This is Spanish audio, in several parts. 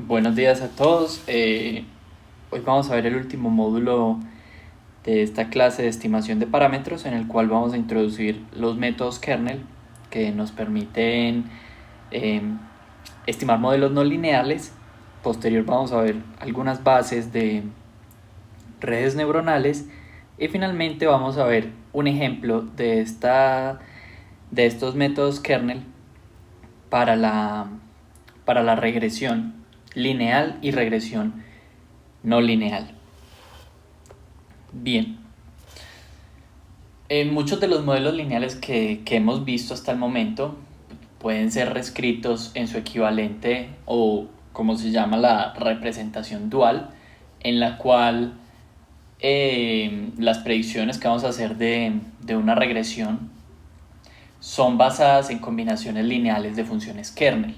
Buenos días a todos. Hoy vamos a ver el último módulo de esta clase de estimación de parámetros en el cual vamos a introducir los métodos kernel que nos permiten eh, estimar modelos no lineales. Posterior vamos a ver algunas bases de redes neuronales y finalmente vamos a ver un ejemplo de estos métodos kernel para la regresión lineal y regresión no lineal. Bien, en muchos de los modelos lineales que hemos visto hasta el momento pueden ser reescritos en su equivalente o como se llama la representación dual, en la cual las predicciones que vamos a hacer de una regresión son basadas en combinaciones lineales de funciones kernel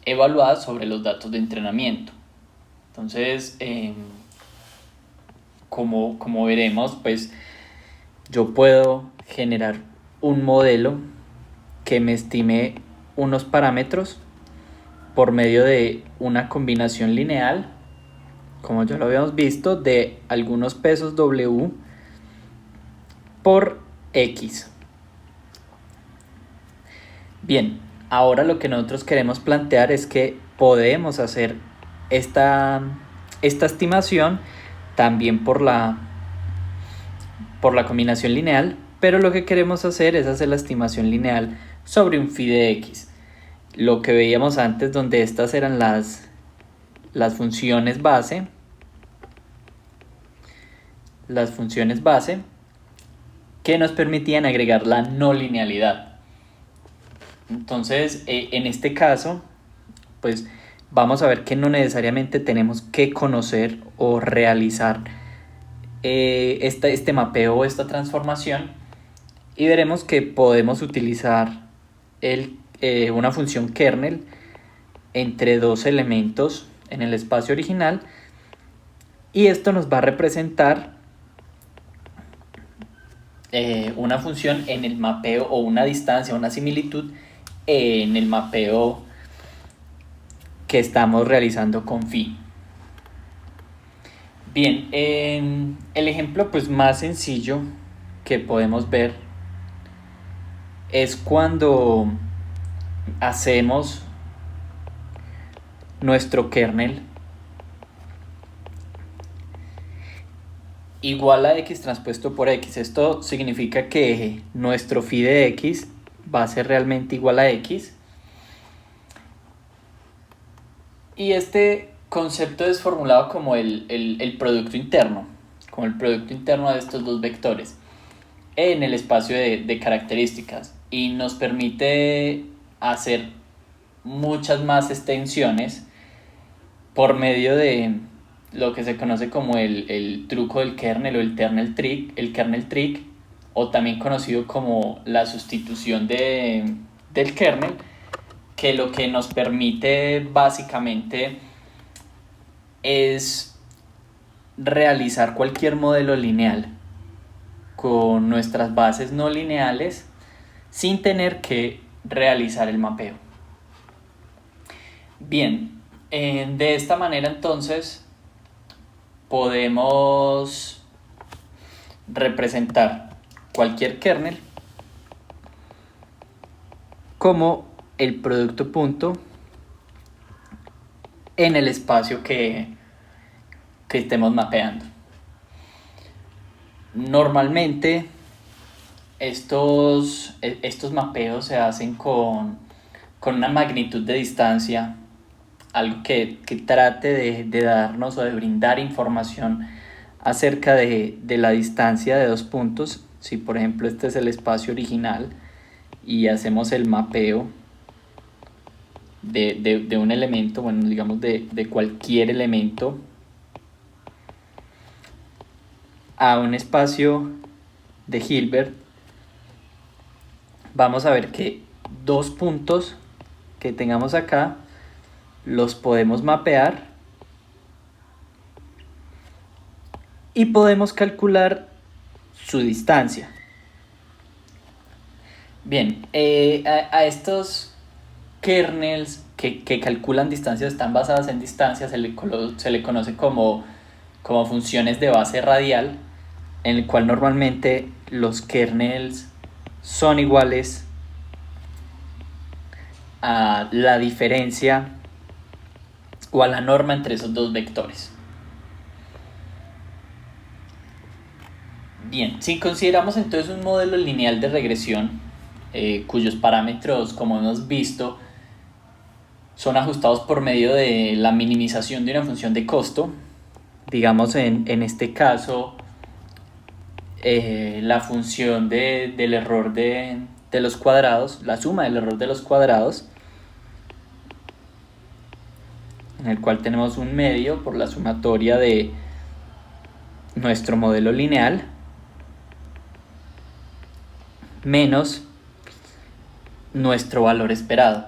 evaluadas sobre los datos de entrenamiento. Entonces, como veremos, pues yo puedo generar un modelo que me estime unos parámetros por medio de una combinación lineal, como ya lo habíamos visto, de algunos pesos W por X. Bien, ahora lo que nosotros queremos plantear es que podemos hacer esta estimación también por la combinación lineal, pero lo que queremos hacer es hacer la estimación lineal sobre un phi de x. Lo que veíamos antes, donde estas eran las funciones base, que nos permitían agregar la no linealidad. Entonces, en este caso, pues vamos a ver que no necesariamente tenemos que conocer o realizar este mapeo o esta transformación, y veremos que podemos utilizar una función kernel entre dos elementos en el espacio original, y esto nos va a representar una función en el mapeo o una distancia, una similitud en el mapeo que estamos realizando con phi. Bien, el ejemplo pues más sencillo que podemos ver es cuando hacemos nuestro kernel igual a x transpuesto por x. Esto significa que nuestro phi de x va a ser realmente igual a x. Y este concepto es formulado como el producto interno, como el producto interno de estos dos vectores en el espacio de características, y nos permite hacer muchas más extensiones por medio de lo que se conoce como el truco del kernel o el kernel trick, o también conocido como la sustitución del kernel, que lo que nos permite básicamente es realizar cualquier modelo lineal con nuestras bases no lineales sin tener que realizar el mapeo. Bien, de esta manera entonces podemos representar cualquier kernel como el producto punto en el espacio que estemos mapeando. Normalmente estos mapeos se hacen con una magnitud de distancia, algo que trate de darnos o de brindar información acerca de la distancia de dos puntos. Si por ejemplo este es el espacio original y hacemos el mapeo de un elemento, bueno, digamos de cualquier elemento a un espacio de Hilbert, vamos a ver que dos puntos que tengamos acá los podemos mapear y podemos calcular su distancia. Bien, a estos kernels que calculan distancias, están basadas en distancias, se le conoce como funciones de base radial, en el cual normalmente los kernels son iguales a la diferencia o a la norma entre esos dos vectores. Bien, si consideramos entonces un modelo lineal de regresión, cuyos parámetros, como hemos visto, son ajustados por medio de la minimización de una función de costo, digamos en este caso la función del error de los cuadrados, la suma del error de los cuadrados, en el cual tenemos un medio por la sumatoria de nuestro modelo lineal menos nuestro valor esperado.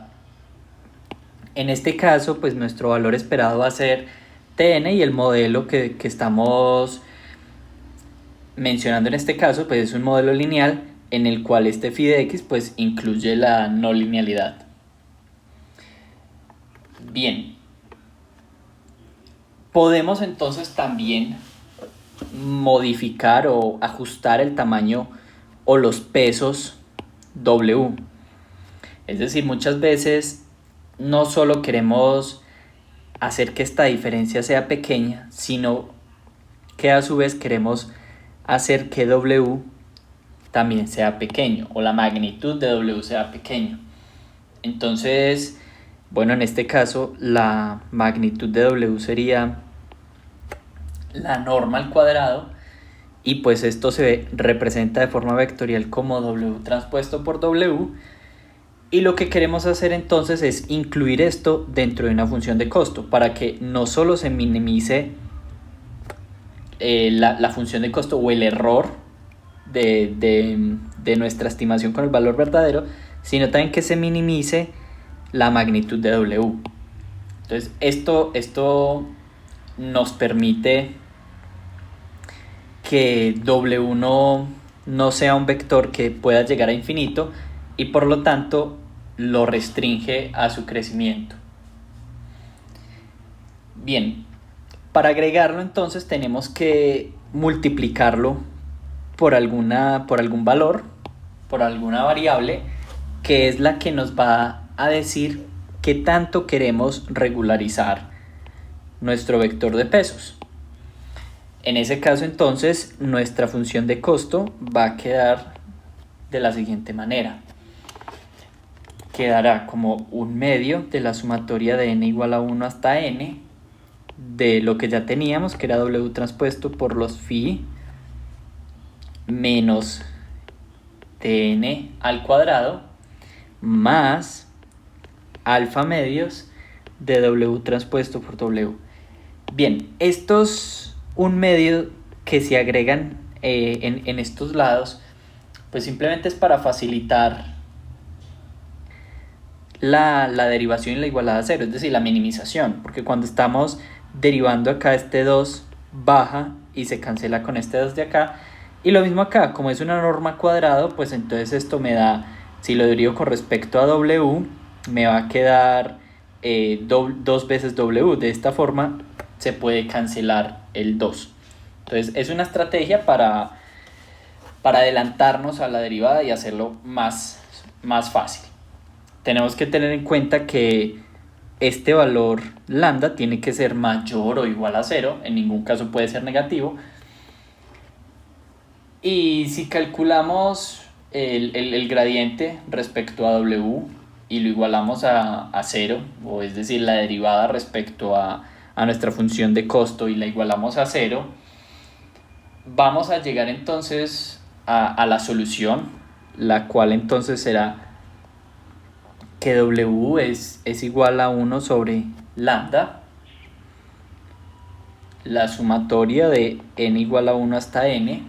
En este caso, pues nuestro valor esperado va a ser Tn, y el modelo que estamos mencionando en este caso pues es un modelo lineal en el cual este phi de x pues incluye la no linealidad. Bien, podemos entonces también modificar o ajustar el tamaño o los pesos W. Es decir, muchas veces no solo queremos hacer que esta diferencia sea pequeña, sino que a su vez queremos hacer que W también sea pequeño, o la magnitud de W sea pequeño. Entonces, bueno, en este caso la magnitud de W sería la norma al cuadrado, y pues esto se representa de forma vectorial como W transpuesto por W, y lo que queremos hacer entonces es incluir esto dentro de una función de costo para que no solo se minimice la función de costo o el error de nuestra estimación con el valor verdadero, sino también que se minimice la magnitud de W. Entonces esto nos permite que W no sea un vector que pueda llegar a infinito, y por lo tanto lo restringe a su crecimiento. Bien, para agregarlo entonces tenemos que multiplicarlo por algún valor, por alguna variable, que es la que nos va a decir qué tanto queremos regularizar nuestro vector de pesos. En ese caso entonces nuestra función de costo va a quedar de la siguiente manera. Quedará como un medio de la sumatoria de n igual a 1 hasta n de lo que ya teníamos, que era W transpuesto por los phi menos Tn al cuadrado más alfa medios de W transpuesto por W. Bien, estos un medio que se agregan en estos lados, pues simplemente es para facilitar la derivación y la igualada a cero, es decir, la minimización, porque cuando estamos derivando acá, este 2 baja y se cancela con este 2 de acá, y lo mismo acá, como es una norma cuadrado, pues entonces esto me da, si lo derivo con respecto a W, me va a quedar 2 veces W. De esta forma se puede cancelar el 2. Entonces es una estrategia para adelantarnos a la derivada y hacerlo más fácil. Tenemos que tener en cuenta que este valor lambda tiene que ser mayor o igual a 0, en ningún caso puede ser negativo. Y si calculamos el gradiente respecto a W y lo igualamos a 0, o es decir, la derivada respecto a nuestra función de costo y la igualamos a 0, vamos a llegar entonces a la solución, la cual entonces será que W es igual a 1 sobre lambda, la sumatoria de n igual a 1 hasta n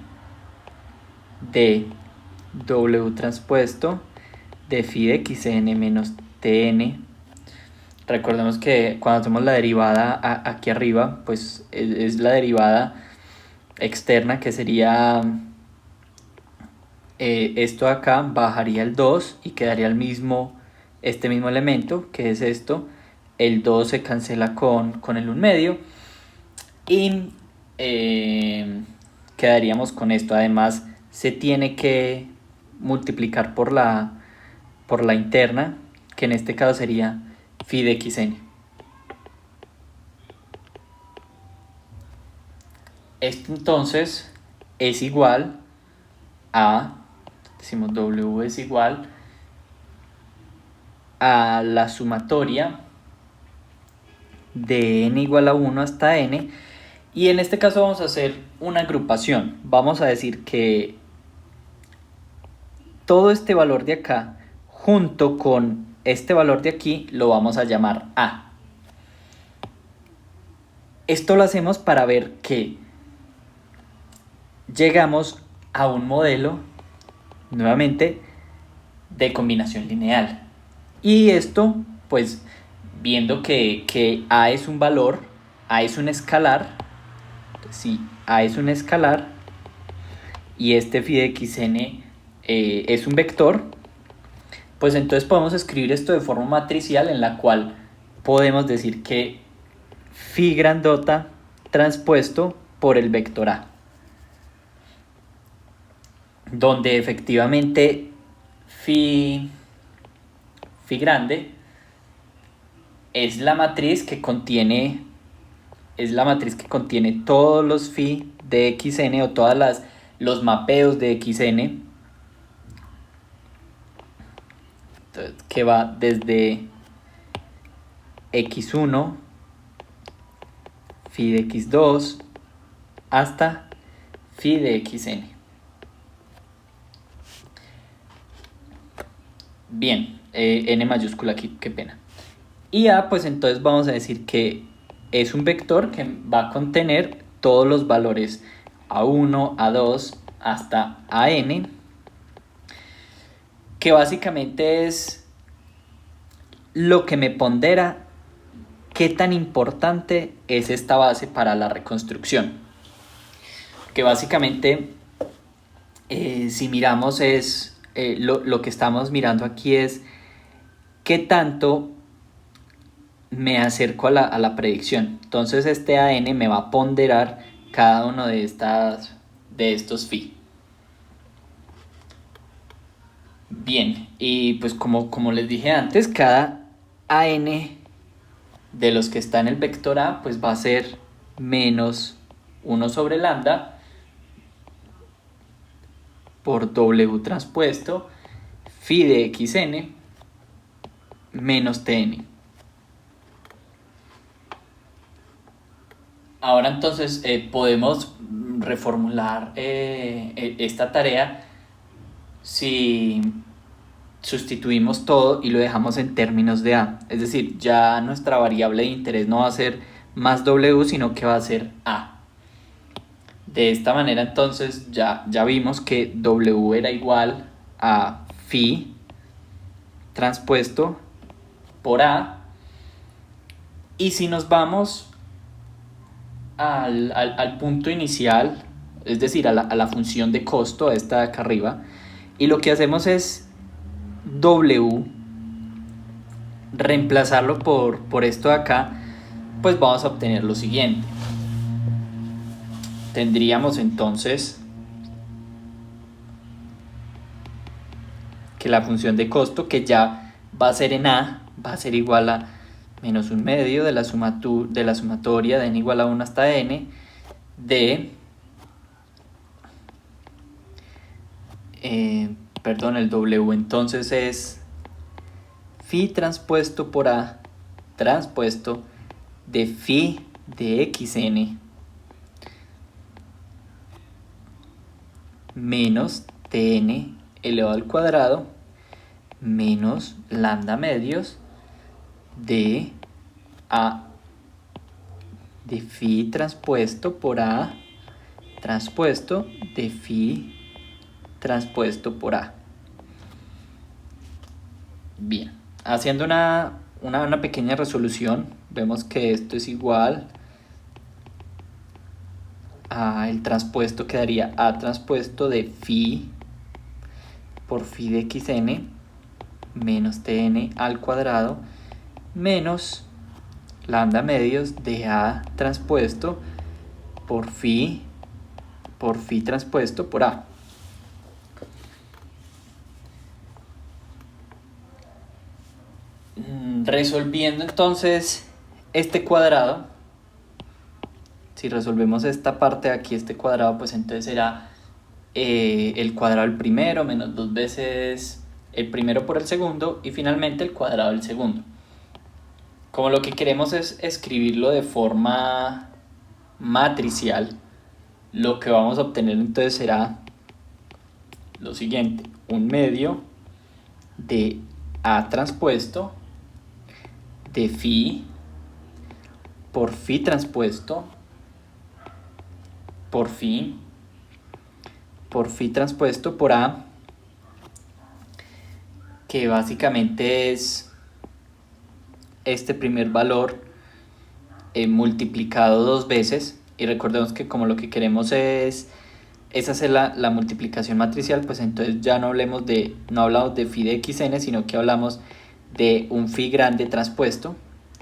de W transpuesto de phi de x n menos Tn. Recordemos que cuando hacemos la derivada aquí arriba, pues es la derivada externa, que sería esto de acá, bajaría el 2 y quedaría este mismo elemento, que es esto, el 2 se cancela con el 1 medio y quedaríamos con esto. Además se tiene que multiplicar por la interna, que en este caso sería phi de xn. Esto entonces es igual a, decimos W es igual a la sumatoria de n igual a 1 hasta n, y en este caso vamos a hacer una agrupación. Vamos a decir que todo este valor de acá junto con este valor de aquí lo vamos a llamar A. Esto lo hacemos para ver que llegamos a un modelo, nuevamente, de combinación lineal. Y esto, pues, viendo que A es un valor, A es un escalar, si A es un escalar y este phi de xn es un vector, pues entonces podemos escribir esto de forma matricial, en la cual podemos decir que phi grandota transpuesto por el vector A, donde efectivamente phi grande es la matriz que contiene todos los phi de xn, o todos los mapeos de xn, que va desde x1 phi de x2 hasta phi de xn. Bien, n mayúscula aquí, qué pena. Y A, pues entonces vamos a decir que es un vector que va a contener todos los valores A1, A2 hasta AN, que básicamente es lo que me pondera qué tan importante es esta base para la reconstrucción. Que básicamente, si miramos lo que estamos mirando aquí es qué tanto me acerco a la predicción. Entonces este AN me va a ponderar cada uno de estos phi. Bien, y pues como les dije antes, cada AN de los que está en el vector A pues va a ser menos 1 sobre lambda por W transpuesto phi de xn menos Tn. Ahora entonces podemos reformular esta tarea si sustituimos todo y lo dejamos en términos de A. Es decir, ya nuestra variable de interés no va a ser más W, sino que va a ser A. De esta manera entonces ya vimos que W era igual a phi transpuesto por A. Y si nos vamos al punto inicial, es decir, a la función de costo, esta de acá arriba, y lo que hacemos es W reemplazarlo por esto de acá, pues vamos a obtener lo siguiente. Tendríamos entonces que la función de costo, que ya va a ser en A, va a ser igual a menos 1 medio de la sumatoria de n igual a 1 hasta n de el W entonces es phi transpuesto por A transpuesto de phi de xn menos Tn elevado al cuadrado menos lambda medios de phi transpuesto por A transpuesto de phi transpuesto por A. Bien, haciendo una pequeña resolución, vemos que esto es igual a el transpuesto, quedaría A transpuesto de phi por phi de xn menos Tn al cuadrado menos lambda medios de A transpuesto por phi transpuesto por A. Resolviendo entonces este cuadrado, si resolvemos esta parte de aquí, este cuadrado, pues entonces será el cuadrado del primero menos 2 veces el primero por el segundo y finalmente el cuadrado del segundo. Como lo que queremos es escribirlo de forma matricial, lo que vamos a obtener entonces será lo siguiente: un medio de A transpuesto de phi por phi transpuesto por phi transpuesto por A, que básicamente es este primer valor multiplicado 2 veces. Y recordemos que como lo que queremos es hacer la multiplicación matricial, pues entonces ya no hablamos de phi de xn, sino que hablamos de un phi grande transpuesto,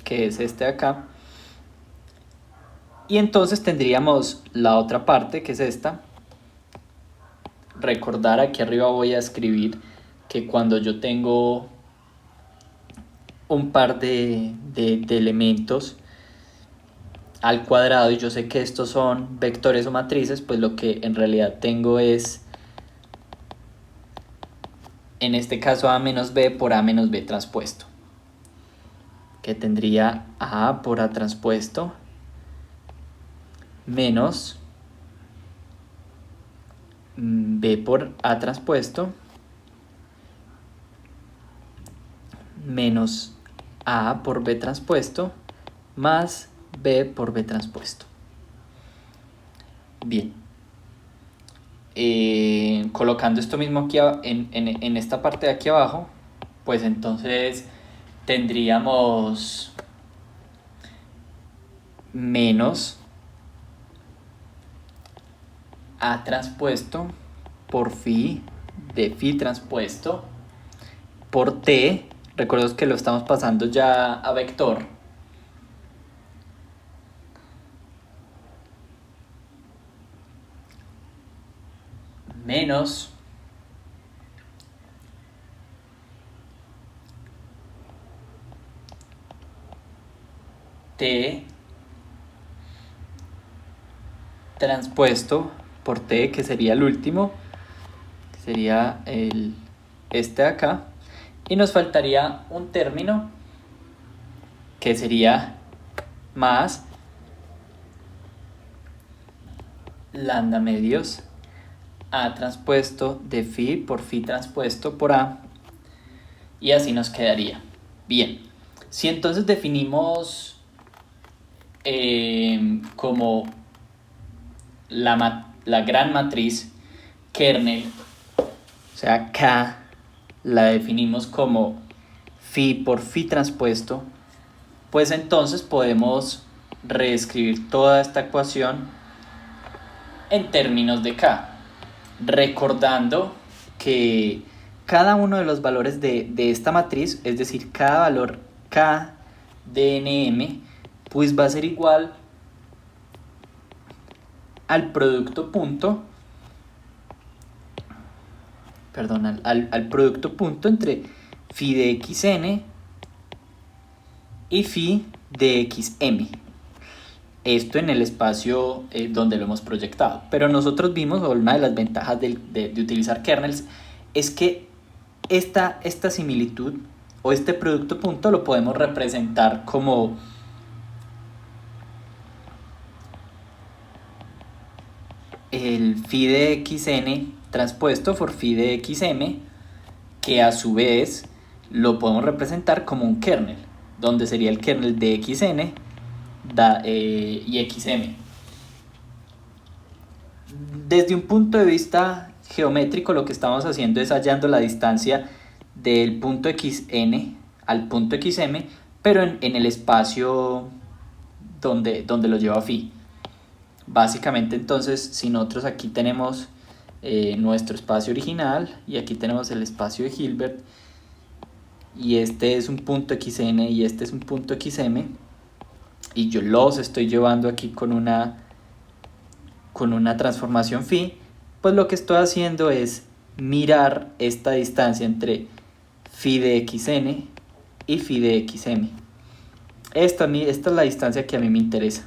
que es este de acá. Y entonces tendríamos la otra parte, que es esta. Recordar, aquí arriba voy a escribir que cuando yo tengo un par de elementos al cuadrado y yo sé que estos son vectores o matrices, pues lo que en realidad tengo es, en este caso, A menos B por A menos B transpuesto, que tendría A por A transpuesto menos B por A transpuesto menos A por B transpuesto más B por B transpuesto. Bien. Colocando esto mismo aquí en esta parte de aquí abajo, pues entonces tendríamos menos A transpuesto por phi de phi transpuesto por T. Recuerdo que lo estamos pasando ya a vector. Menos T transpuesto por T, que sería el último, que sería este de acá. Y nos faltaría un término que sería más lambda medios A transpuesto de phi por phi transpuesto por A, y así nos quedaría. Bien, si entonces definimos como la gran matriz kernel, o sea, K, la definimos como phi por phi transpuesto, pues entonces podemos reescribir toda esta ecuación en términos de K, recordando que cada uno de los valores de esta matriz, es decir, cada valor K de nm, pues va a ser igual al producto punto, al producto punto entre phi de xn y phi de xm. Esto en el espacio donde lo hemos proyectado. Pero nosotros vimos, o una de las ventajas de utilizar kernels, es que esta similitud o este producto punto lo podemos representar como el phi de xn transpuesto por phi de xm, que a su vez lo podemos representar como un kernel, donde sería el kernel de xn y xm. Desde un punto de vista geométrico, lo que estamos haciendo es hallando la distancia del punto xn al punto xm, pero en el espacio donde lo lleva phi. Básicamente, entonces, si nosotros aquí tenemos nuestro espacio original y aquí tenemos el espacio de Hilbert, y este es un punto xn y este es un punto xm, y yo los estoy llevando aquí con una transformación phi, pues lo que estoy haciendo es mirar esta distancia entre phi de xn y phi de xm. Esta es la distancia que a mí me interesa,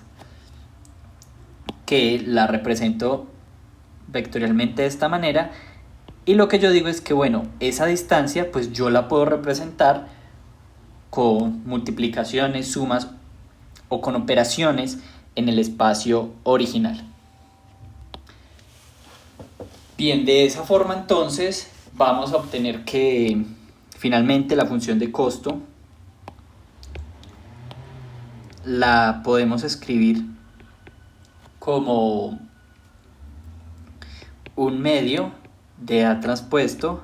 que la represento vectorialmente de esta manera, y lo que yo digo es que bueno, esa distancia pues yo la puedo representar con multiplicaciones, sumas o con operaciones en el espacio original. Bien, de esa forma entonces vamos a obtener que finalmente la función de costo la podemos escribir como un medio de A transpuesto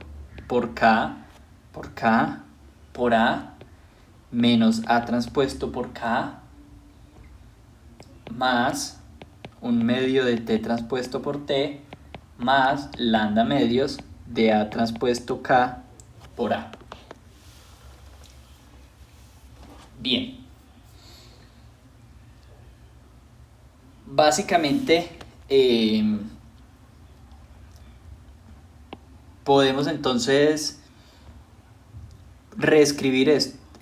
por K por A menos A transpuesto por K más un medio de T transpuesto por T más lambda medios de A transpuesto K por A. Bien. Básicamente podemos entonces reescribir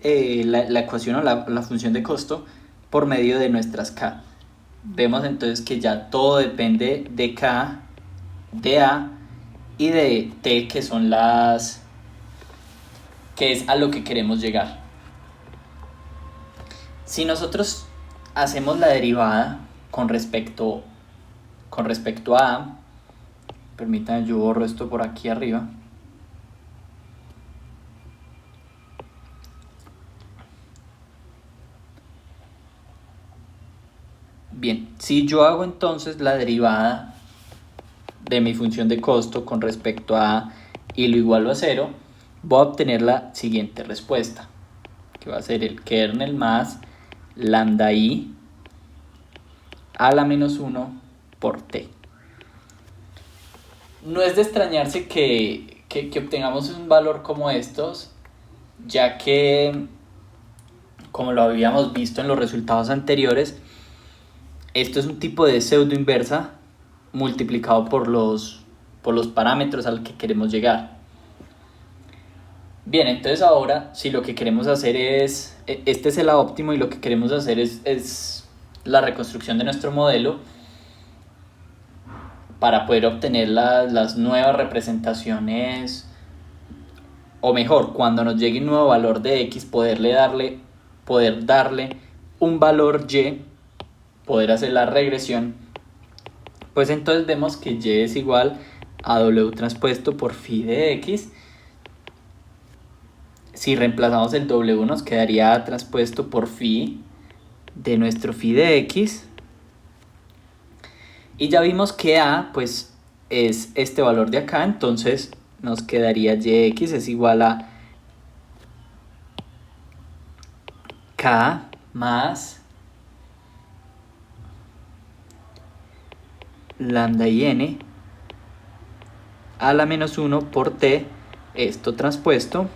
la ecuación o la función de costo por medio de nuestras K. Vemos entonces que ya todo depende de K, de A y de T, que es a lo que queremos llegar. Si nosotros hacemos la derivada con respecto a A, permítanme, yo borro esto por aquí arriba. Bien, si yo hago entonces la derivada de mi función de costo con respecto a A y lo igualo a 0, voy a obtener la siguiente respuesta, que va a ser el kernel más lambda i a la menos 1 por t. No es de extrañarse que obtengamos un valor como estos, ya que, como lo habíamos visto en los resultados anteriores, esto es un tipo de pseudo inversa multiplicado por los parámetros al que queremos llegar. Bien, entonces ahora, si lo que queremos hacer es, este es el A óptimo y lo que queremos hacer es la reconstrucción de nuestro modelo para poder obtener las nuevas representaciones, o mejor, cuando nos llegue un nuevo valor de x, poder darle un valor y, poder hacer la regresión, pues entonces vemos que y es igual a w transpuesto por phi de x. Si reemplazamos el w nos quedaría A transpuesto por phi de nuestro phi de x. Y ya vimos que A pues es este valor de acá, entonces nos quedaría yx es igual a k más lambda y n a la menos 1 por t, esto transpuesto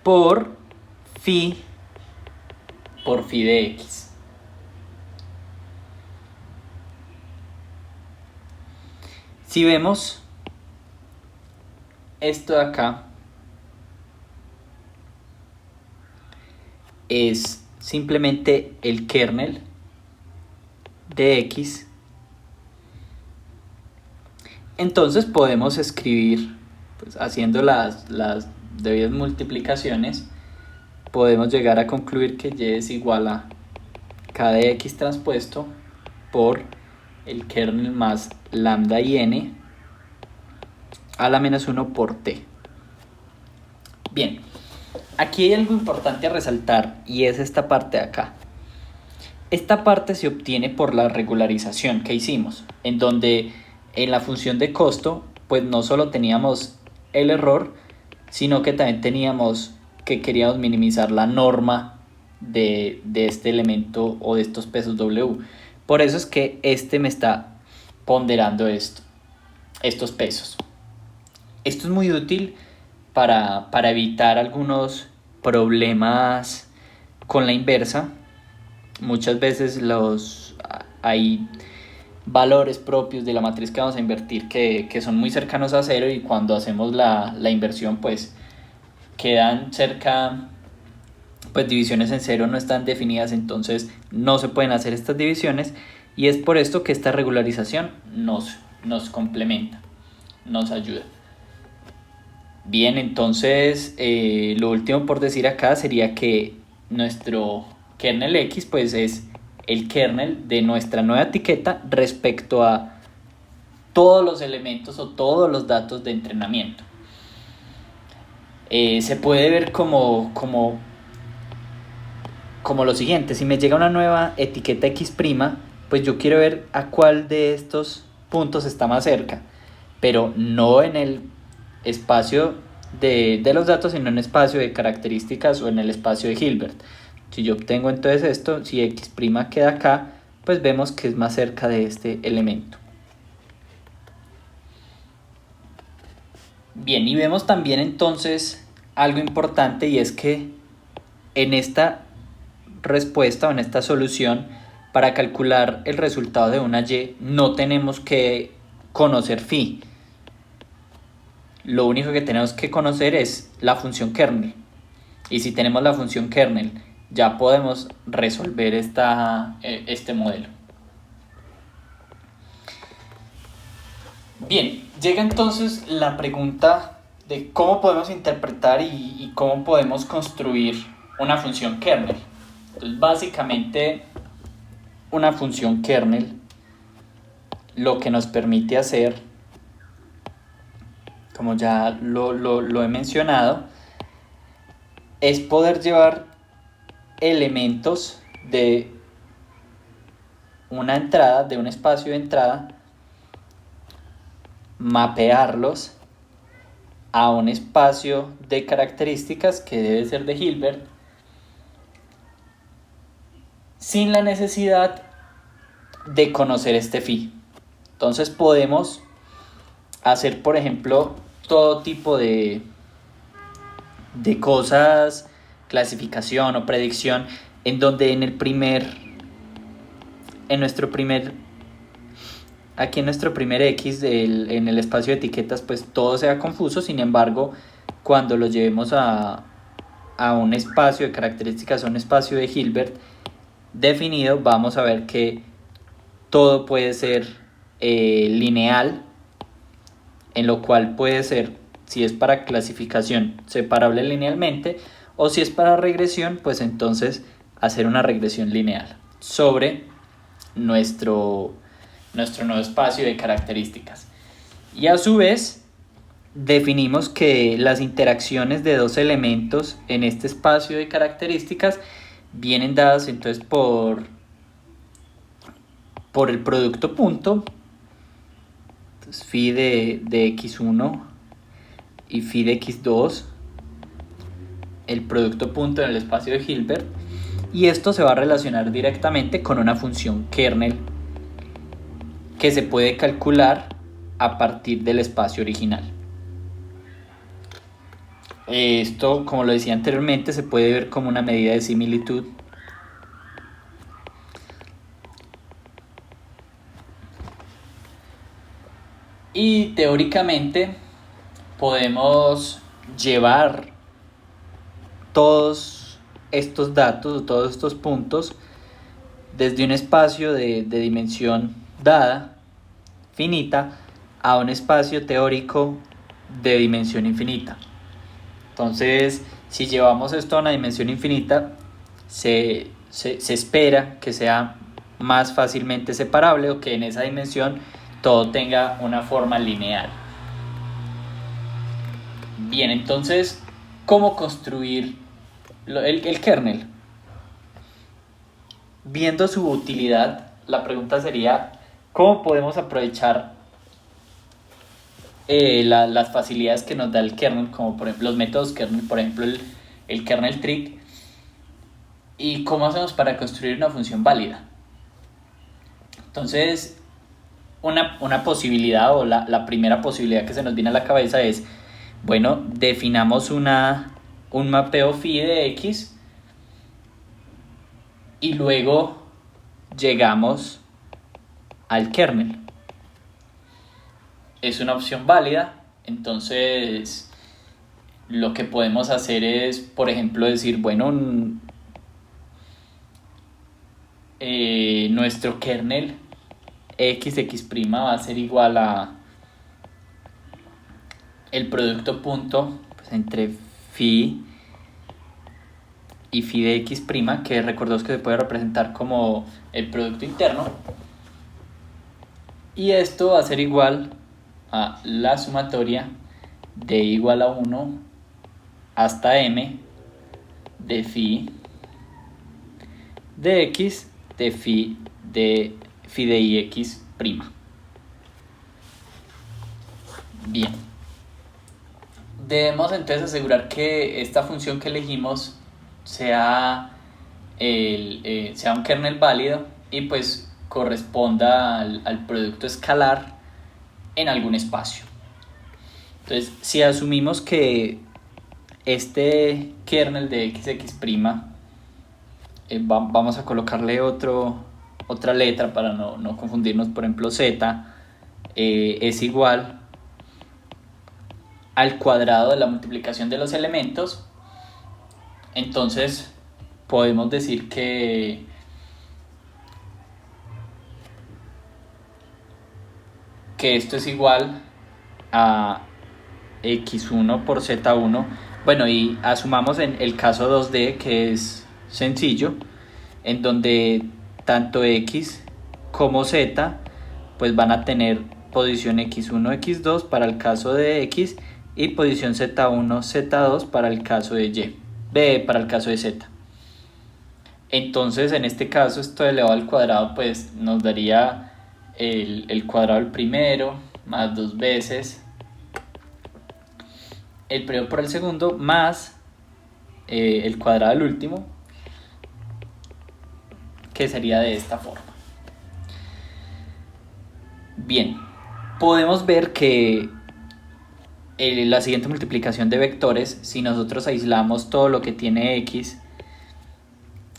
por phi de x. Si vemos esto de acá, es simplemente el kernel de x. Entonces podemos escribir, pues, haciendo las debidas multiplicaciones, podemos llegar a concluir que y es igual a k de x transpuesto por el kernel más lambda y n a la menos 1 por t. Bien, aquí hay algo importante a resaltar y es esta parte de acá. Esta parte se obtiene por la regularización que hicimos, en donde en la función de costo pues no solo teníamos el error, sino que también teníamos que queríamos minimizar la norma de este elemento o de estos pesos W. Por eso es que este me está ponderando estos pesos. Esto es muy útil para evitar algunos problemas con la inversa. Muchas veces hay valores propios de la matriz que vamos a invertir que son muy cercanos a cero, y cuando hacemos la inversión pues quedan cerca, pues divisiones en cero no están definidas, entonces no se pueden hacer estas divisiones, y es por esto que esta regularización nos complementa, nos ayuda. Bien, entonces lo último por decir acá sería que nuestro kernel X pues es el kernel de nuestra nueva etiqueta respecto a todos los elementos o todos los datos de entrenamiento. Se puede ver como lo siguiente: si me llega una nueva etiqueta X', pues yo quiero ver a cuál de estos puntos está más cerca, pero no en el espacio de los datos, sino en el espacio de características o en el espacio de Hilbert. Si yo obtengo entonces esto, si X' queda acá, pues vemos que es más cerca de este elemento. Bien, y vemos también entonces algo importante, y es que en esta respuesta o en esta solución, para calcular el resultado de una Y, no tenemos que conocer phi. Lo único que tenemos que conocer es la función kernel. Y si tenemos la función kernel, ya podemos resolver este modelo. Bien, llega entonces la pregunta de cómo podemos interpretar y cómo podemos construir una función kernel. Entonces, básicamente, una función kernel lo que nos permite hacer, como ya lo he mencionado, es poder llevar elementos de una entrada, de un espacio de entrada, mapearlos a un espacio de características que debe ser de Hilbert, sin la necesidad de conocer este phi. Entonces podemos hacer, por ejemplo, todo tipo de cosas, clasificación o predicción, en donde en nuestro primer X, en el espacio de etiquetas, pues todo sea confuso. Sin embargo, cuando lo llevemos a un espacio de características, a un espacio de Hilbert definido, vamos a ver que todo puede ser lineal, en lo cual puede ser, si es para clasificación, separable linealmente, o si es para regresión, pues entonces hacer una regresión lineal sobre nuestro nuevo espacio de características. Y a su vez definimos que las interacciones de dos elementos en este espacio de características vienen dadas entonces por el producto punto. Entonces, phi de x1 y phi de x2, el producto punto en el espacio de Hilbert, y esto se va a relacionar directamente con una función kernel que se puede calcular a partir del espacio original. Esto, como lo decía anteriormente, se puede ver como una medida de similitud. Y teóricamente podemos llevar todos estos datos, todos estos puntos, desde un espacio de dimensión dada, finita, a un espacio teórico de dimensión infinita. Entonces, si llevamos esto a una dimensión infinita, se espera que sea más fácilmente separable, o que en esa dimensión todo tenga una forma lineal. Bien, entonces, ¿cómo construir el kernel? Viendo su utilidad, la pregunta sería: ¿cómo podemos aprovechar las facilidades que nos da el kernel, como por ejemplo los métodos kernel, por ejemplo el kernel trick? ¿Y cómo hacemos para construir una función válida? Entonces, una posibilidad, o la primera posibilidad que se nos viene a la cabeza es, bueno, definamos una un mapeo phi de x y luego llegamos al kernel. Es una opción válida, entonces lo que podemos hacer es, por ejemplo, decir, bueno, nuestro kernel x va a ser igual a el producto punto pues, entre phi y phi de x', que recordemos que se puede representar como el producto interno, y esto va a ser igual a la sumatoria de igual a 1 hasta m de phi de x de phi de ix'. Bien, debemos entonces asegurar que esta función que elegimos sea un kernel válido y pues corresponda al producto escalar en algún espacio. Entonces, si asumimos que este kernel de xx', vamos a colocarle otra letra para no confundirnos, por ejemplo z, es igual al cuadrado de la multiplicación de los elementos, entonces podemos decir que esto es igual a x1 por z1. Bueno, y asumamos en el caso 2D, que es sencillo, en donde tanto x como z pues van a tener posición x1, x2 para el caso de x y posición z1, z2 para el caso de para el caso de z. Entonces, en este caso, esto elevado al cuadrado pues nos daría el cuadrado del primero más 2 veces el primero por el segundo más el cuadrado del último, que sería de esta forma. Bien, podemos ver que la siguiente multiplicación de vectores, si nosotros aislamos todo lo que tiene x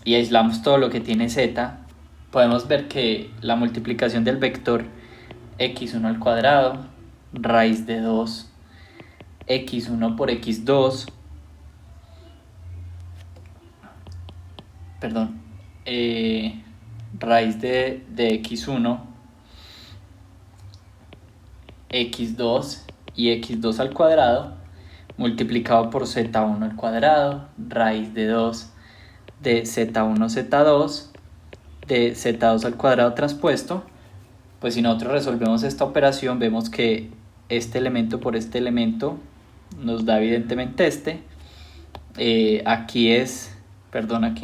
y aislamos todo lo que tiene z, podemos ver que la multiplicación del vector x1 al cuadrado, raíz de 2, x1 por x2, raíz de x1, x2 y x2 al cuadrado, multiplicado por z1 al cuadrado, raíz de 2 de z1, z2, de z2 al cuadrado transpuesto. Pues si nosotros resolvemos esta operación, vemos que este elemento por este elemento nos da evidentemente este. Aquí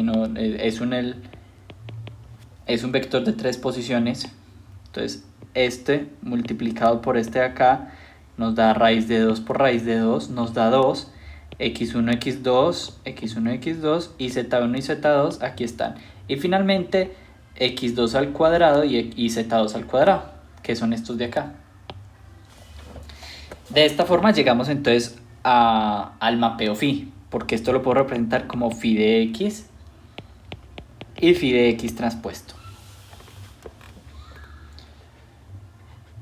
no, es un vector de 3 posiciones. Entonces este multiplicado por este de acá nos da raíz de 2 por raíz de 2, nos da 2, x1, x2, x1, x2 y z1 y z2 aquí están. Y finalmente x2 al cuadrado y z2 al cuadrado, que son estos de acá. De esta forma llegamos entonces al mapeo phi, porque esto lo puedo representar como phi de x y phi de x transpuesto.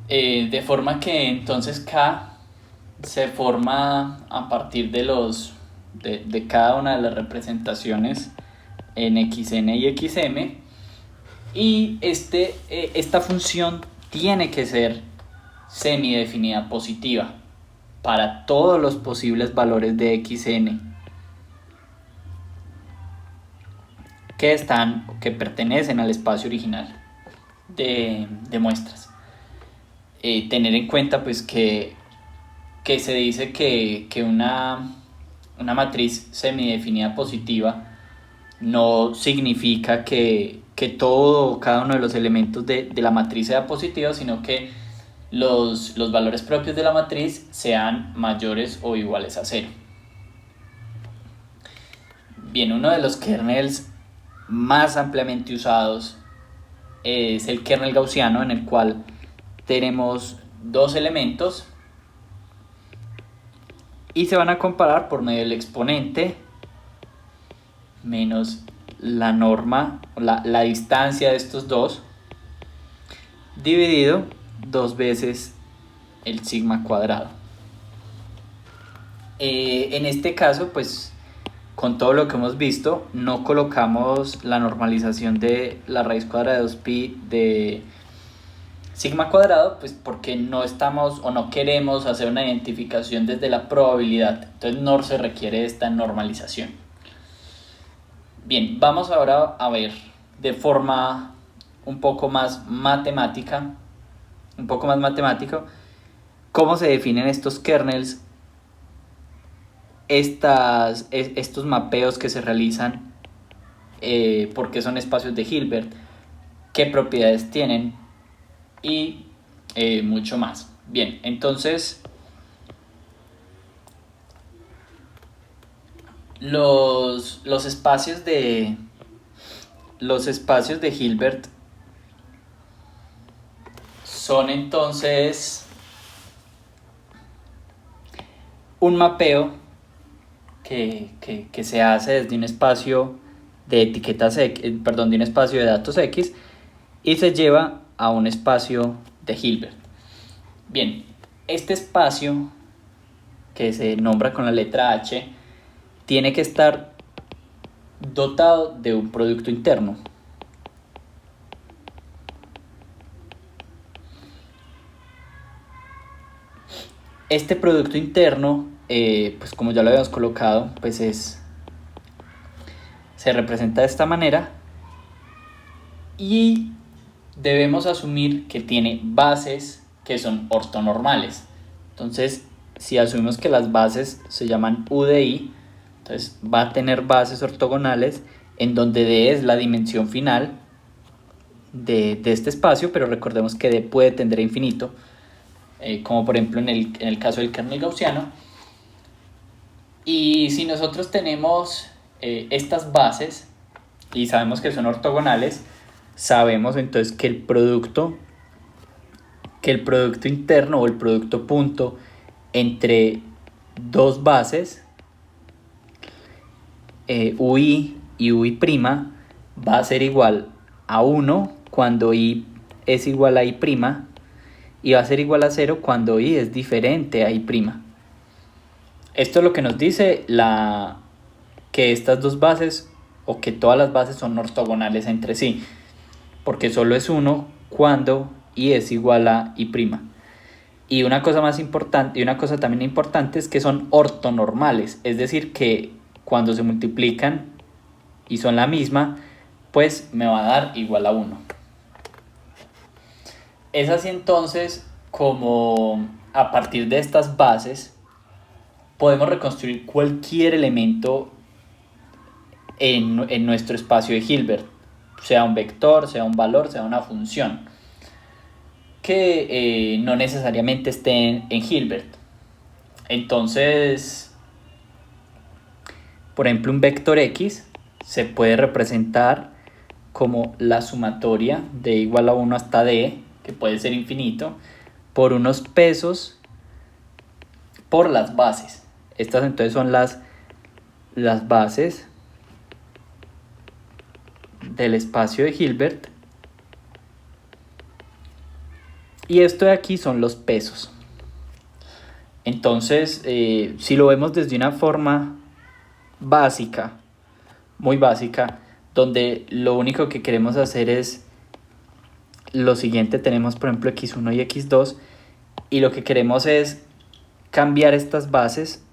De forma que entonces K se forma a partir de cada una de las representaciones en xn y xm, y esta función tiene que ser semidefinida positiva para todos los posibles valores de xn que pertenecen al espacio original de muestras. Tener en cuenta pues que se dice que una matriz semidefinida positiva no significa que cada uno de los elementos de la matriz sea positivo, sino que los valores propios de la matriz sean mayores o iguales a 0. Bien, uno de los kernels más ampliamente usados es el kernel gaussiano, en el cual tenemos dos elementos y se van a comparar por medio del exponente menos la norma, la distancia de estos dos, dividido 2 veces el sigma cuadrado. En este caso, pues con todo lo que hemos visto, no colocamos la normalización de la raíz cuadrada de 2pi de sigma cuadrado, pues porque no estamos o no queremos hacer una identificación desde la probabilidad, entonces no se requiere esta normalización. Bien, vamos ahora a ver de forma un poco más matemática, cómo se definen estos kernels, estos mapeos que se realizan, porque son espacios de Hilbert, qué propiedades tienen y mucho más. Bien, entonces los espacios de Hilbert son entonces un mapeo que se hace desde un espacio de etiquetas X, de un espacio de datos X, y se lleva a un espacio de Hilbert. Bien, este espacio que se nombra con la letra H tiene que estar dotado de un producto interno. Este producto interno, pues como ya lo habíamos colocado, pues se representa de esta manera, y debemos asumir que tiene bases que son ortonormales. Entonces, si asumimos que las bases se llaman U de I, entonces va a tener bases ortogonales en donde D es la dimensión final de este espacio, pero recordemos que D puede tender a infinito, como por ejemplo en el caso del kernel gaussiano. Y si nosotros tenemos estas bases y sabemos que son ortogonales, sabemos entonces que el producto interno o el producto punto entre dos bases, UI y UI' va a ser igual a 1 cuando I es igual a I', y va a ser igual a 0 cuando I es diferente a I'. Esto es lo que nos dice que estas dos bases, o que todas las bases, son ortogonales entre sí, porque solo es 1 cuando I es igual a I'. Y una cosa más importante, y una cosa también importante, es que son ortonormales, es decir, que cuando se multiplican y son la misma, pues me va a dar igual a 1. Es así entonces como a partir de estas bases podemos reconstruir cualquier elemento en nuestro espacio de Hilbert, sea un vector, sea un valor, sea una función, que no necesariamente esté en Hilbert. Entonces, por ejemplo, un vector X se puede representar como la sumatoria de igual a 1 hasta D, que puede ser infinito, por unos pesos por las bases. Estas entonces son las bases del espacio de Hilbert, y esto de aquí son los pesos. Entonces, si lo vemos desde una forma básica, muy básica, donde lo único que queremos hacer es lo siguiente: tenemos por ejemplo x1 y x2, y lo que queremos es cambiar estas bases,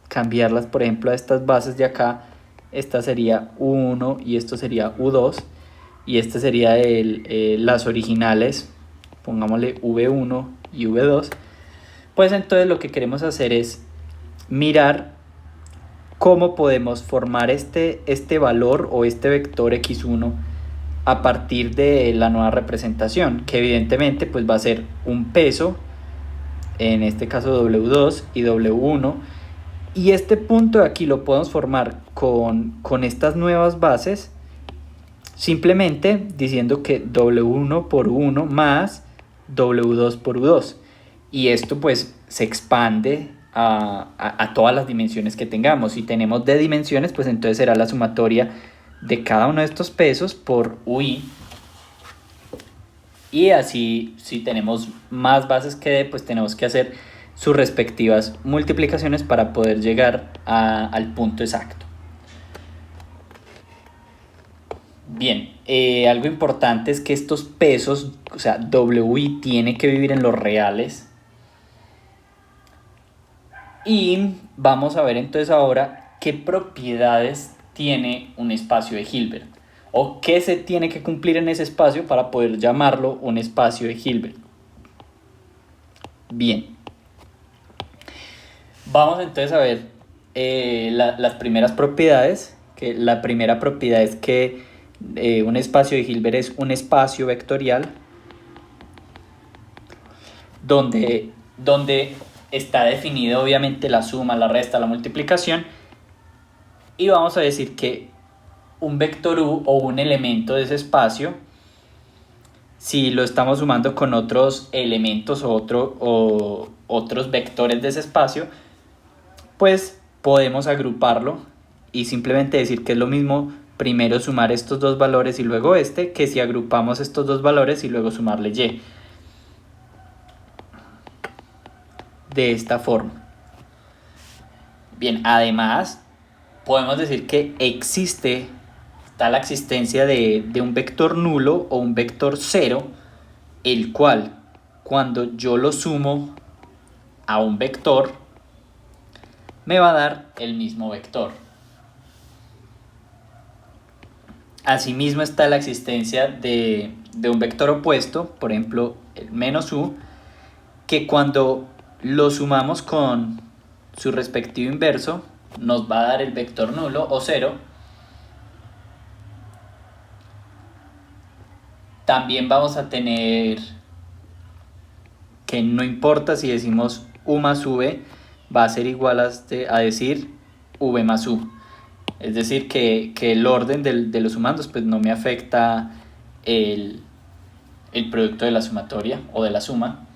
cambiarlas por ejemplo a estas bases de acá. Esta sería U1 y esto sería U2, y este sería las originales, pongámosle V1 y V2. Pues entonces lo que queremos hacer es mirar cómo podemos formar este valor o este vector x1 a partir de la nueva representación, que evidentemente pues va a ser un peso, en este caso W2 y W1, y este punto de aquí lo podemos formar con estas nuevas bases, simplemente diciendo que W1 por U1 más W2 por U2, y esto pues se expande a todas las dimensiones que tengamos. Si tenemos d dimensiones, pues entonces será la sumatoria de cada uno de estos pesos por ui. Y así, si tenemos más bases que d, pues tenemos que hacer sus respectivas multiplicaciones para poder llegar al punto exacto. Bien, algo importante es que estos pesos, o sea, wi tiene que vivir en los reales. Y vamos a ver entonces ahora qué propiedades tiene un espacio de Hilbert, o qué se tiene que cumplir en ese espacio para poder llamarlo un espacio de Hilbert. Bien, vamos entonces a ver las primeras propiedades. Que la primera propiedad es que un espacio de Hilbert es un espacio vectorial donde está definida obviamente la suma, la resta, la multiplicación, y vamos a decir que un vector u o un elemento de ese espacio, si lo estamos sumando con otros elementos o otros vectores de ese espacio, pues podemos agruparlo y simplemente decir que es lo mismo primero sumar estos dos valores y luego este, que si agrupamos estos dos valores y luego sumarle y. De esta forma. Bien, además podemos decir que está la existencia de un vector nulo o un vector cero, el cual cuando yo lo sumo a un vector me va a dar el mismo vector. Asimismo está la existencia de un vector opuesto, por ejemplo el menos u, que cuando lo sumamos con su respectivo inverso nos va a dar el vector nulo o cero. También vamos a tener que no importa si decimos u más v, va a ser igual a decir v más u. Es decir, que el orden de los sumandos pues no me afecta el producto de la sumatoria o de la suma.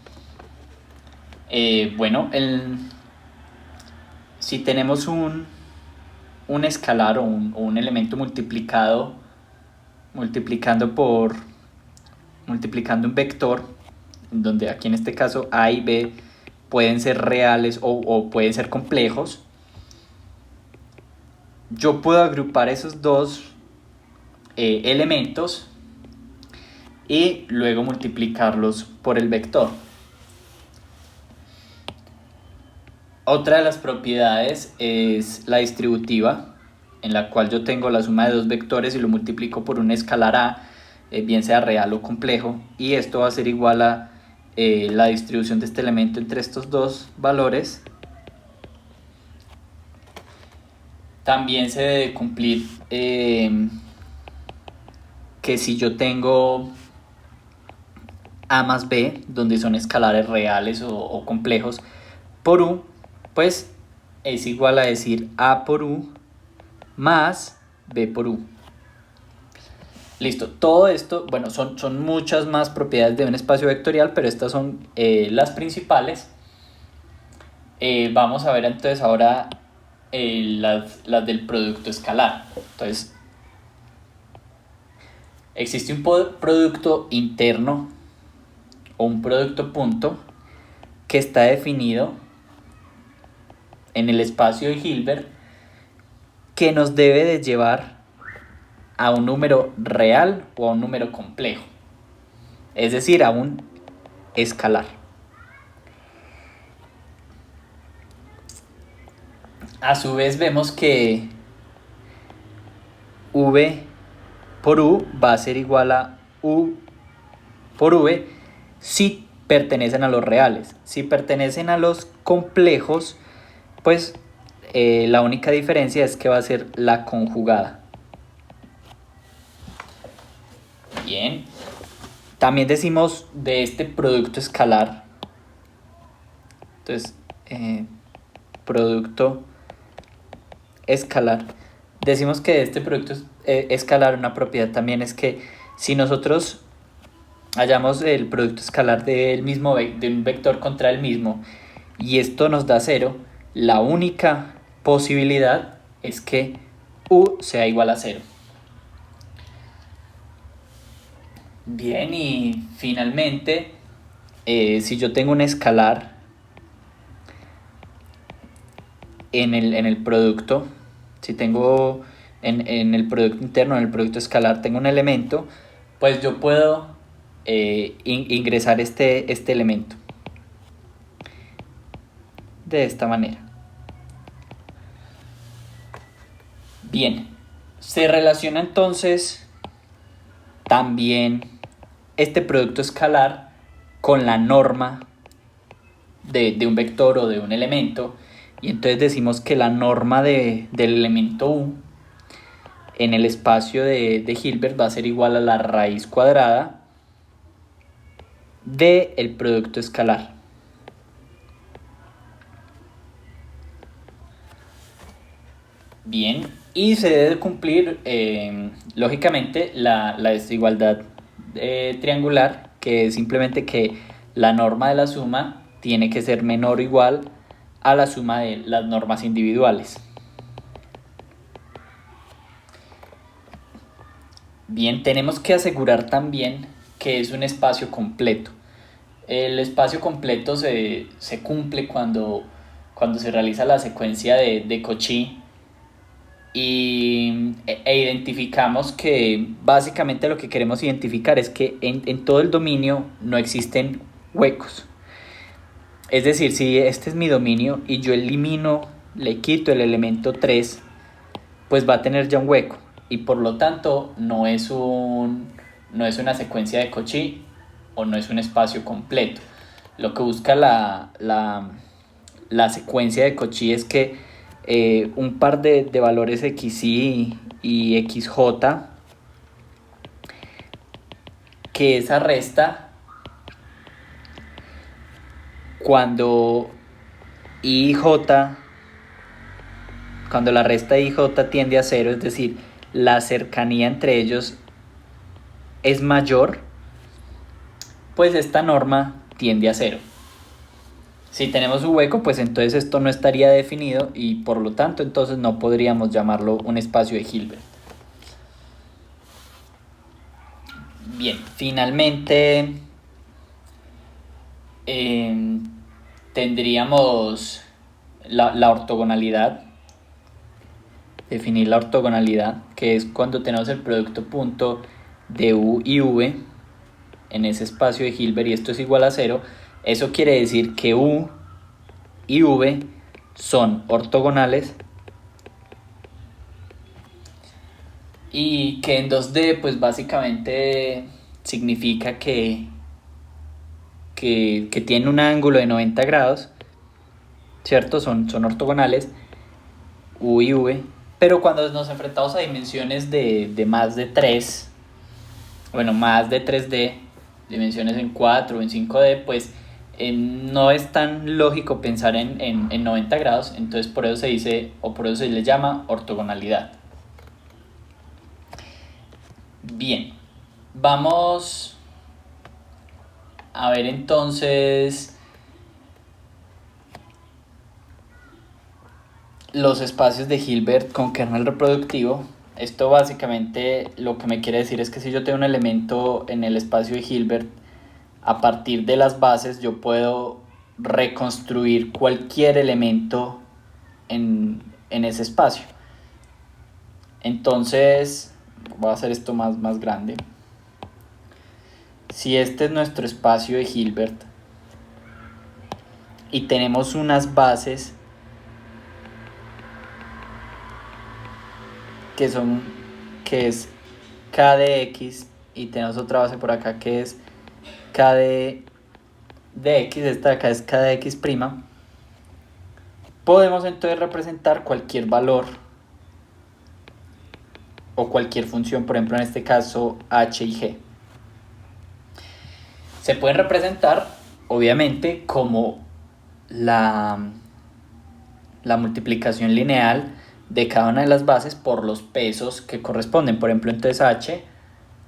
Bueno, si tenemos un escalar o un elemento multiplicando un vector, donde aquí en este caso a y b pueden ser reales o pueden ser complejos, yo puedo agrupar esos dos elementos y luego multiplicarlos por el vector. Otra de las propiedades es la distributiva, en la cual yo tengo la suma de dos vectores y lo multiplico por un escalar a, bien sea real o complejo, y esto va a ser igual a la distribución de este elemento entre estos dos valores. También se debe cumplir que si yo tengo a más b, donde son escalares reales o complejos, por u, pues es igual a decir a por u más b por u. Listo, todo esto, bueno, son muchas más propiedades de un espacio vectorial, pero estas son las principales. Vamos a ver entonces ahora las del producto escalar. Entonces, existe un producto interno o un producto punto que está definido en el espacio de Hilbert, que nos debe de llevar a un número real o a un número complejo, es decir, a un escalar. A su vez vemos que v por u va a ser igual a u por v si pertenecen a los reales. Si pertenecen a los complejos, pues la única diferencia es que va a ser la conjugada. Bien. También decimos de este producto escalar. Entonces, producto escalar. Decimos que de este producto escalar una propiedad también es que si nosotros hallamos el producto escalar de un vector contra el mismo y esto nos da 0, la única posibilidad es que U sea igual a 0. Bien, y finalmente, si yo tengo un escalar en el producto, si tengo en el producto interno, en el producto escalar, tengo un elemento, pues yo puedo ingresar este elemento de esta manera. Bien, se relaciona entonces también este producto escalar con la norma de un vector o de un elemento, y entonces decimos que la norma del elemento U en el espacio de Hilbert va a ser igual a la raíz cuadrada del producto escalar. Bien, y se debe cumplir lógicamente la desigualdad triangular, que es simplemente que la norma de la suma tiene que ser menor o igual a la suma de las normas individuales. Bien, tenemos que asegurar también que es un espacio completo. El espacio completo se cumple cuando se realiza la secuencia de Cauchy e identificamos que básicamente lo que queremos identificar es que en todo el dominio no existen huecos. Es decir, si este es mi dominio y yo le quito el elemento 3, pues va a tener ya un hueco y por lo tanto no es una secuencia de Cauchy o no es un espacio completo. Lo que busca la secuencia de Cauchy es que un par de valores xy y xj, que esa resta cuando cuando la resta de IJ tiende a 0, es decir, la cercanía entre ellos es mayor, pues esta norma tiende a 0. Si tenemos un hueco, pues entonces esto no estaría definido y por lo tanto entonces no podríamos llamarlo un espacio de Hilbert. Bien, finalmente tendríamos la ortogonalidad. Definir la ortogonalidad, que es cuando tenemos el producto punto de U y V en ese espacio de Hilbert y esto es igual a 0, eso quiere decir que U y V son ortogonales y que en 2D pues básicamente significa que tienen un ángulo de 90 grados, ¿cierto? Son ortogonales U y V, pero cuando nos enfrentamos a dimensiones de más de 3, bueno, más de 3D, dimensiones en 4 o en 5D, pues no es tan lógico pensar en 90 grados, entonces por eso se dice, o por eso se le llama ortogonalidad. Bien, vamos a ver entonces los espacios de Hilbert con kernel reproductivo. Esto básicamente lo que me quiere decir es que si yo tengo un elemento en el espacio de Hilbert, a partir de las bases yo puedo reconstruir cualquier elemento en ese espacio. Entonces, voy a hacer esto más grande. Si este es nuestro espacio de Hilbert y tenemos unas bases que es k de x y tenemos otra base por acá que es k de x, esta de acá es k de x', podemos entonces representar cualquier valor o cualquier función, por ejemplo en este caso h y g. Se pueden representar obviamente como la multiplicación lineal de cada una de las bases por los pesos que corresponden. Por ejemplo, entonces h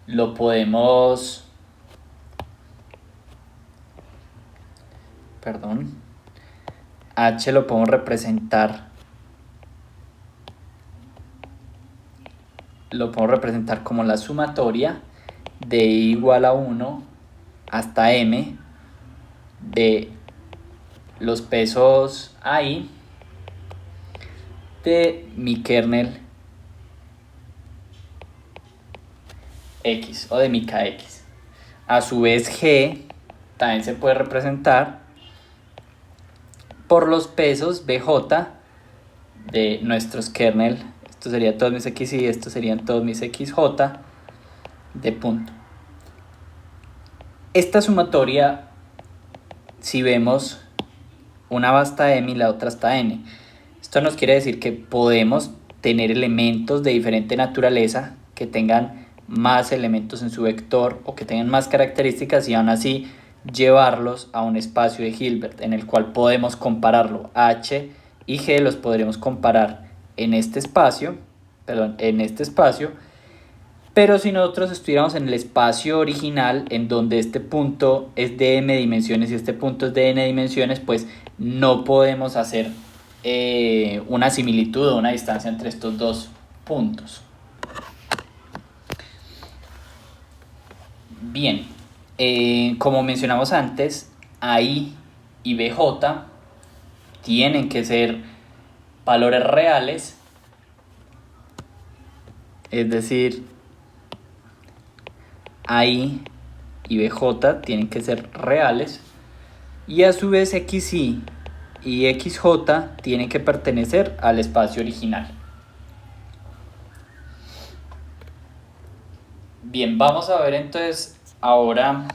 lo podemos H lo podemos representar como la sumatoria de I igual a 1 hasta M de los pesos AI de mi kernel X o de mi KX. A su vez G también se puede representar por los pesos BJ de nuestros kernel. Esto sería todos mis XY, estos serían todos mis XJ de punto. Esta sumatoria, si vemos, una va hasta M y la otra hasta N. Esto nos quiere decir que podemos tener elementos de diferente naturaleza que tengan más elementos en su vector o que tengan más características y aún así llevarlos a un espacio de Hilbert en el cual podemos compararlo. H y G los podremos comparar en este espacio, pero si nosotros estuviéramos en el espacio original en donde este punto es de m dimensiones y este punto es de n dimensiones, pues no podemos hacer una similitud o una distancia entre estos dos puntos. Bien, como mencionamos antes, AI y BJ tienen que ser valores reales, es decir, AI y BJ tienen que ser reales, y a su vez XY y XJ tienen que pertenecer al espacio original. Bien, vamos a ver entonces ahora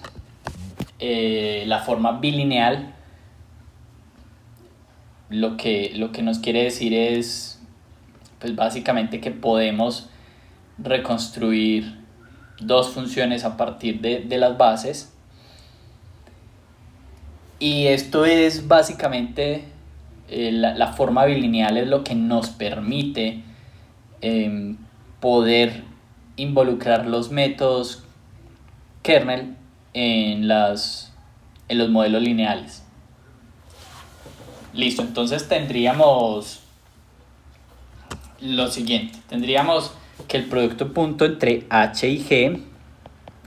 la forma bilineal. Lo que nos quiere decir es, pues básicamente que podemos reconstruir dos funciones a partir de las bases. Y esto es básicamente, la forma bilineal es lo que nos permite poder involucrar los métodos kernel en los modelos lineales. Listo, entonces tendríamos lo siguiente. Tendríamos que el producto punto entre H y G en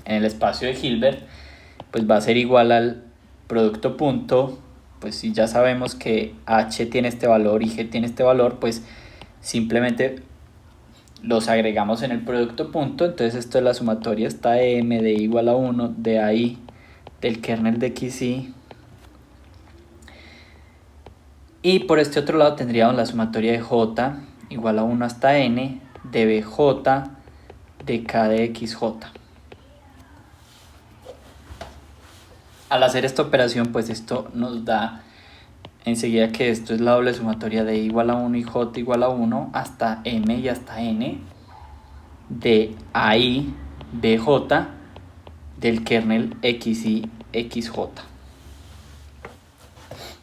el espacio de Hilbert pues va a ser igual al producto punto, pues si ya sabemos que H tiene este valor y G tiene este valor, pues simplemente los agregamos en el producto punto. Entonces esto es la sumatoria, está M de I igual a 1 de AI del kernel de XY. Y por este otro lado tendríamos la sumatoria de J igual a 1 hasta N de BJ de K de XJ. Al hacer esta operación, pues esto nos da enseguida que esto es la doble sumatoria de I igual a 1 y J igual a 1 hasta M y hasta N de AI BJ del kernel XY XJ.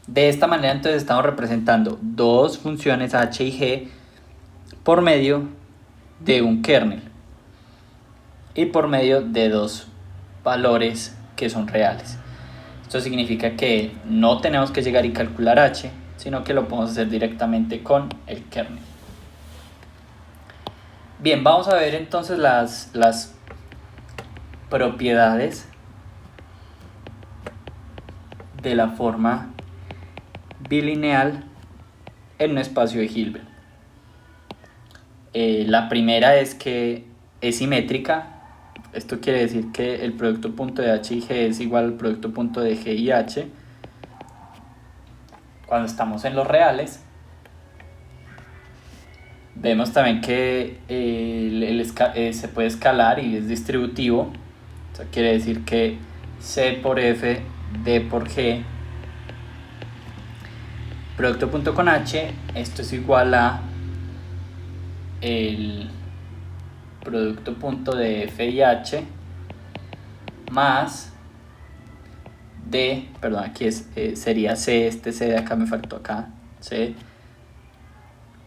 De esta manera entonces estamos representando dos funciones H y G por medio de un kernel y por medio de dos valores que son reales. Esto significa que no tenemos que llegar y calcular H, sino que lo podemos hacer directamente con el kernel. Bien, vamos a ver entonces las propiedades de la forma bilineal en un espacio de Hilbert. La primera es que es simétrica. Esto quiere decir que el producto punto de H y G es igual al producto punto de G y H cuando estamos en los reales. Vemos también que se puede escalar y es distributivo. Eso quiere decir que C por F, D por G, producto punto con H, esto es igual a el producto punto de F y H más D, perdón, aquí sería C, este C de acá me faltó acá, C,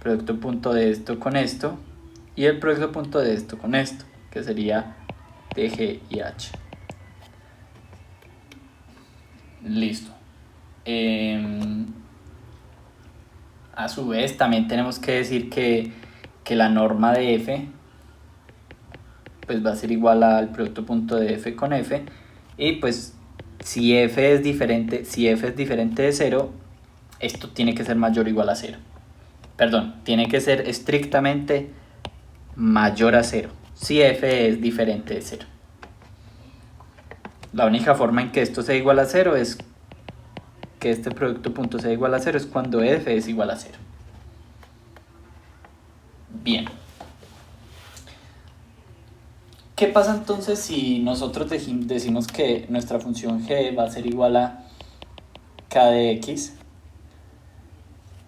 producto punto de esto con esto, y el producto punto de esto con esto, que sería DG y H. Listo. A su vez, también tenemos que decir que la norma de f pues va a ser igual al producto punto de f con f, y pues si f es diferente de 0, esto tiene que ser mayor o igual a 0. Perdón, tiene que ser estrictamente mayor a 0 si f es diferente de 0. La única forma en que esto sea igual a 0 es que este producto punto sea igual a 0 es cuando f es igual a 0. Bien. ¿Qué pasa entonces si nosotros decimos que nuestra función g va a ser igual a k de x?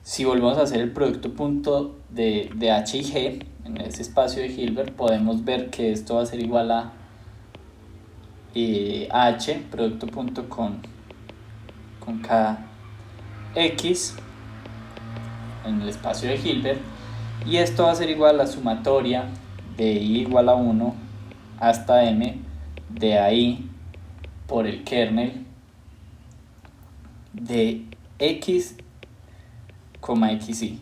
Si volvemos a hacer el producto punto de h y g en ese espacio de Hilbert, podemos ver que esto va a ser igual a h, producto punto con kx en el espacio de Hilbert, y esto va a ser igual a la sumatoria de i igual a 1 hasta m de ahí por el kernel de x, xy.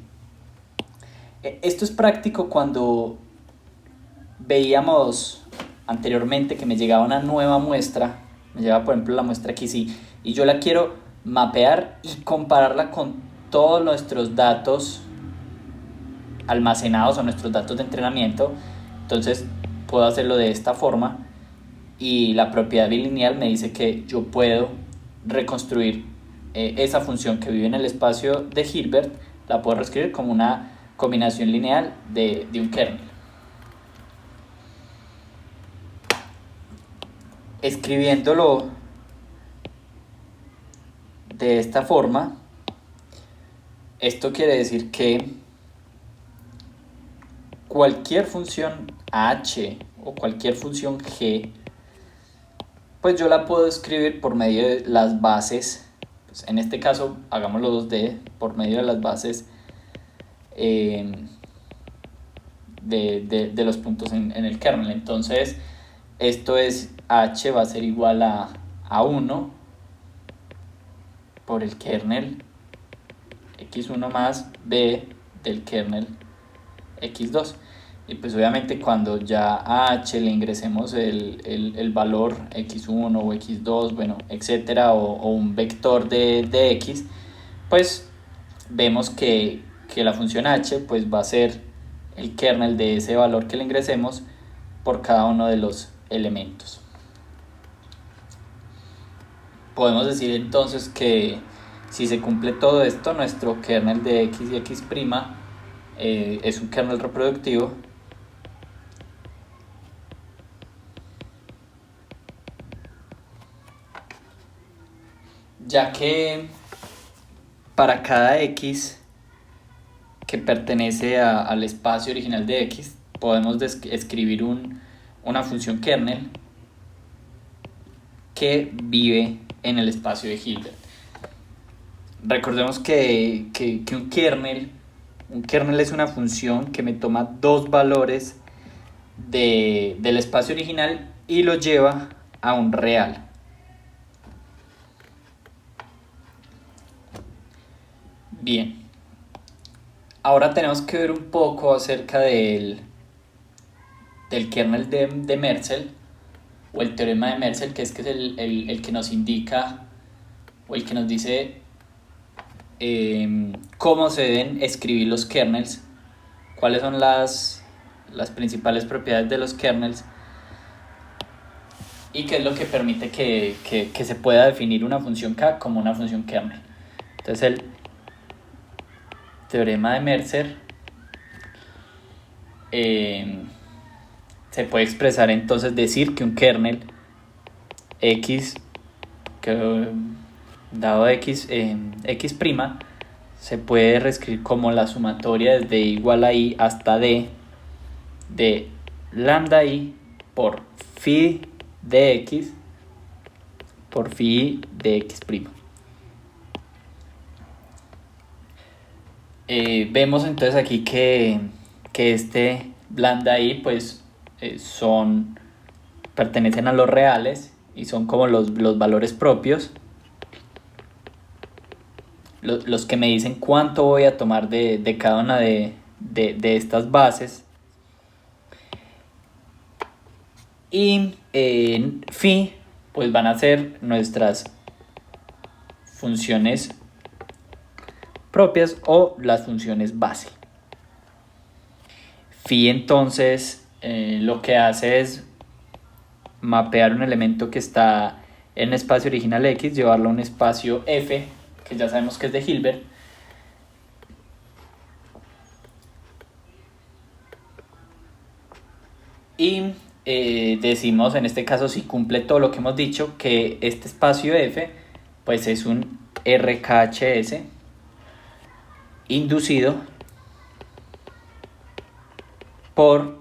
Esto es práctico cuando veíamos anteriormente que me llegaba una nueva muestra, me llegaba por ejemplo la muestra xy, y yo la quiero mapear y compararla con todos nuestros datos almacenados o nuestros datos de entrenamiento. Entonces puedo hacerlo de esta forma, y la propiedad bilineal me dice que yo puedo reconstruir esa función que vive en el espacio de Hilbert, la puedo reescribir como una combinación lineal de un kernel. Escribiéndolo de esta forma, esto quiere decir que cualquier función h o cualquier función g, pues yo la puedo escribir por medio de las bases, pues en este caso hagámoslo 2D, por medio de las bases de los puntos en el kernel. Entonces esto es h va a ser igual a 1 por el kernel x1 más b del kernel x2. Y pues obviamente cuando ya a h le ingresemos el valor x1 o x2, bueno, etcétera, o un vector de x, pues vemos que la función h pues va a ser el kernel de ese valor que le ingresemos por cada uno de los elementos. Podemos decir entonces que si se cumple todo esto, nuestro kernel de x y x' es un kernel reproductivo ya que para cada x que pertenece al espacio original de x podemos escribir una función kernel que vive en el espacio de Hilbert. Recordemos que un kernel es una función que me toma dos valores del espacio original y lo lleva a un real. Bien, ahora tenemos que ver un poco acerca del kernel de Merzel, o el teorema de Merzel, que es el que nos indica, o el que nos dice cómo se deben escribir los kernels, cuáles son las principales propiedades de los kernels, y qué es lo que permite que se pueda definir una función k como una función kernel. Entonces el teorema de Merzel se puede expresar entonces, decir que un kernel x dado x x' se puede reescribir como la sumatoria desde igual a i hasta d de lambda i por phi de x por phi de x'. Vemos entonces aquí que este lambda i pues pertenecen a los reales y son como los valores propios. los que me dicen cuánto voy a tomar de cada una de estas bases. Y en phi pues van a ser nuestras funciones propias o las funciones base. Phi entonces lo que hace es mapear un elemento que está en espacio original X, llevarlo a un espacio F, que ya sabemos que es de Hilbert, y decimos en este caso, si cumple todo lo que hemos dicho, que este espacio F pues es un RKHS inducido por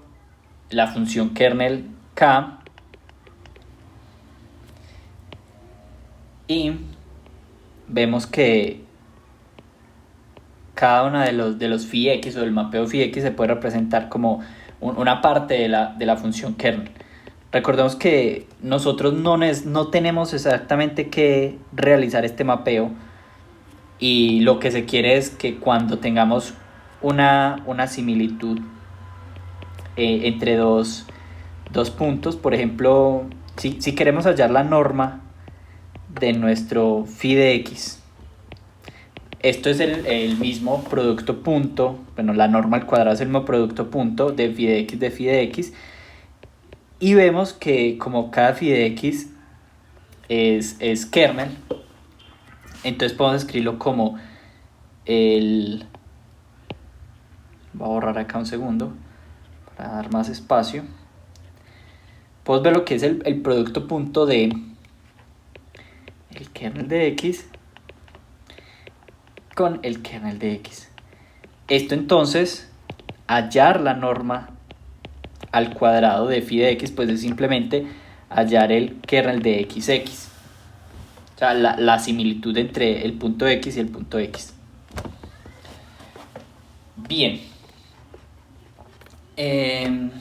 la función kernel K, y vemos que cada una de los phi x o del mapeo phi x se puede representar como una parte de la función kernel. Recordemos que nosotros no tenemos exactamente que realizar este mapeo, y lo que se quiere es que cuando tengamos una similitud entre dos puntos, por ejemplo, si queremos hallar la norma de nuestro phi de x, esto es el mismo producto punto, bueno, la norma al cuadrado es el mismo producto punto de phi de x, y vemos que como cada phi de x es kernel, entonces podemos escribirlo como voy a borrar acá un segundo para dar más espacio. Podemos ver lo que es el producto punto de el kernel de x con el kernel de x. Esto entonces, hallar la norma al cuadrado de phi de x, pues es simplemente hallar el kernel de xx. O sea, la similitud entre el punto x y el punto x. Bien. En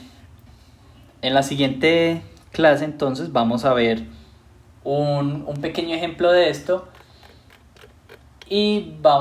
la siguiente clase entonces vamos a ver un pequeño ejemplo de esto y vamos